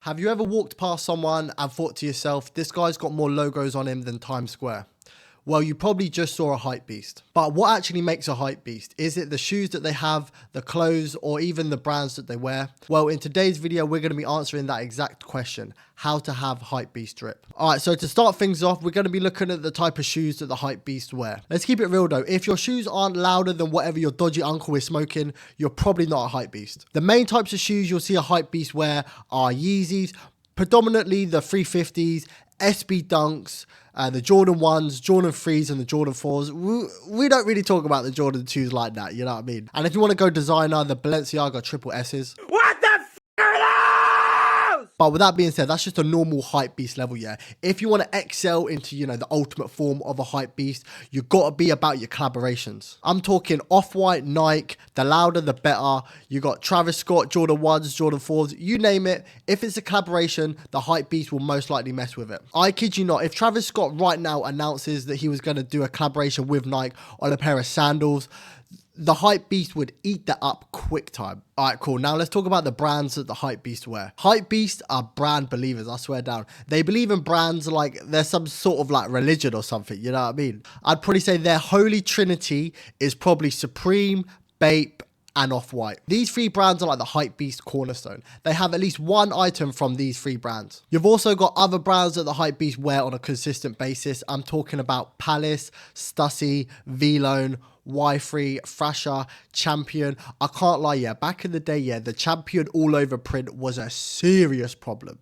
Have you ever walked past someone and thought to yourself, this guy's got more logos on him than Times Square? Well, you probably just saw a hype beast. But what actually makes a hype beast? Is it the shoes that they have, the clothes, or even the brands that they wear? Well, in today's video, we're going to be answering that exact question: how to have hype beast drip. All right, so to start things off, we're going to be looking at the type of shoes that the hype beast wear. Let's keep it real though. If your shoes aren't louder than whatever your dodgy uncle is smoking, you're probably not a hype beast. The main types of shoes you'll see a hype beast wear are Yeezys, predominantly the 350s, SB Dunks, the Jordan 1s, Jordan 3s, and the Jordan 4s. We don't really talk about the Jordan 2s like that, you know what I mean? And if you want to go designer, the Balenciaga triple S's. What the f*** are those? But with that being said, that's just a normal hype beast level, yeah. If you want to excel into, the ultimate form of a hype beast, you got to be about your collaborations. I'm talking Off-White, Nike, the louder the better. You got Travis Scott, Jordan 1s, Jordan 4s, you name it. If it's a collaboration, the hype beast will most likely mess with it. I kid you not, if Travis Scott right now announces that he was going to do a collaboration with Nike on a pair of sandals, the hype beast would eat that up quick time. All right, cool. Now let's talk about the brands that the hype beast wear. Hype beasts are brand believers, I swear down. They believe in brands like they're some sort of like religion or something, you know what I mean? I'd probably say their holy trinity is probably Supreme, Bape, and Off-White. These three brands are like the hype beast cornerstone. They have at least one item from these three brands. You've also got other brands that the hype beast wear on a consistent basis. I'm talking about Palace, Stussy, V-Lone, Y3, Thrasher, Champion. I can't lie, yeah, back in the day, yeah, the Champion all over print was a serious problem.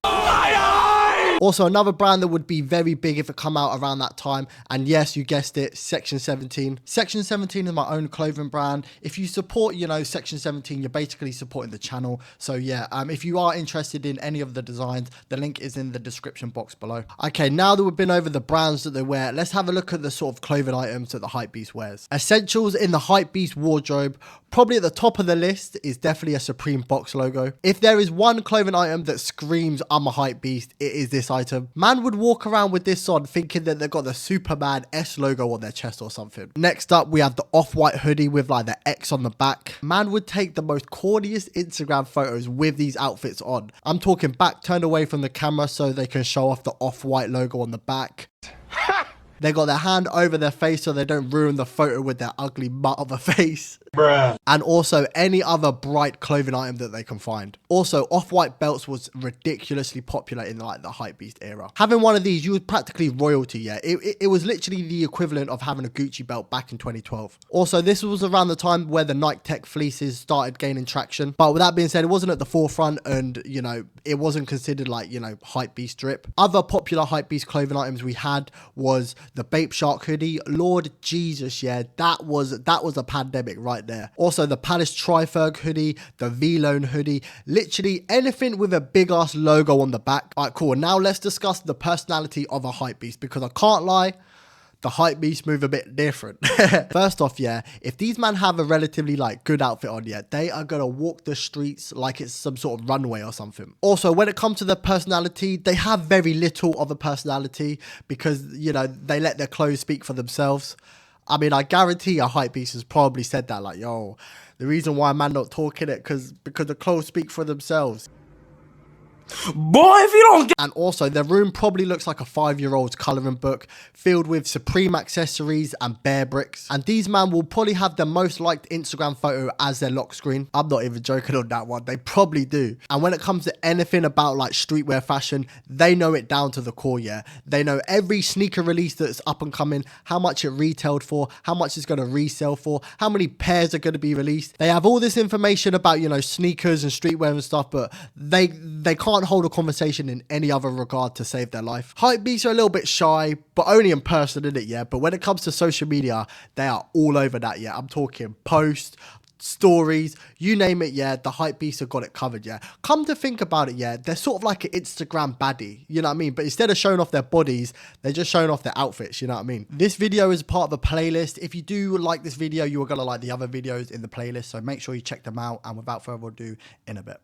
Also, another brand that would be very big if it come out around that time, and yes, you guessed it, Section 17. Section 17 is my own clothing brand. If you support, Section 17, you're basically supporting the channel. So yeah, if you are interested in any of the designs, the link is in the description box below. Okay, now that we've been over the brands that they wear, let's have a look at the sort of clothing items that the hype beast wears. Essentials in the hype beast wardrobe, probably at the top of the list is definitely a Supreme box logo. If there is one clothing item that screams I'm a hype beast, it is this item. Man would walk around with this on thinking that they've got the Superman S logo on their chest or something. Next up, we have the Off-White hoodie with like the X on the back. Man would take the most corniest Instagram photos with these outfits on. I'm talking back turned away from the camera so they can show off the Off-White logo on the back. They got their hand over their face so they don't ruin the photo with their ugly mutt of a face. Bruh. And also any other bright clothing item that they can find. Also, Off-White belts was ridiculously popular in like the hypebeast era. Having one of these, you was practically royalty, yeah. It was literally the equivalent of having a Gucci belt back in 2012. Also, this was around the time where the Nike Tech fleeces started gaining traction. But with that being said, it wasn't at the forefront and, it wasn't considered like, hypebeast drip. Other popular hypebeast clothing items we had was the Bape Shark hoodie. Lord Jesus, yeah, that was a pandemic right there. Also, the Palace Tri-Ferg hoodie, the V-Lone hoodie, literally anything with a big ass logo on the back. All right, cool. Now let's discuss the personality of a hype beast, because I can't lie, the hype beast move a bit different. First off, yeah, if these men have a relatively like good outfit on, yeah, they are gonna walk the streets like it's some sort of runway or something. Also, when it comes to their personality, they have very little of a personality because, they let their clothes speak for themselves. I mean, I guarantee a hype beast has probably said that, like, yo, the reason why man not talking it because the clothes speak for themselves. Boy, if you don't get... And also, their room probably looks like a 5-year-old's colouring book filled with Supreme accessories and bear bricks. And these man will probably have their most liked Instagram photo as their lock screen. I'm not even joking on that one. They probably do. And when it comes to anything about like streetwear fashion, they know it down to the core, yeah. They know every sneaker release that's up and coming, how much it retailed for, how much it's going to resell for, how many pairs are going to be released. They have all this information about, sneakers and streetwear and stuff, but they can't hold a conversation in any other regard to save their life. Hype beasts are a little bit shy, but only in person, isn't it? Yeah. But when it comes to social media, they are all over that. Yeah. I'm talking posts, stories, you name it. Yeah. The hype beasts have got it covered. Yeah. Come to think about it. Yeah. They're sort of like an Instagram baddie. You know what I mean? But instead of showing off their bodies, they're just showing off their outfits. You know what I mean? This video is part of a playlist. If you do like this video, you are going to like the other videos in the playlist. So make sure you check them out. And without further ado, in a bit.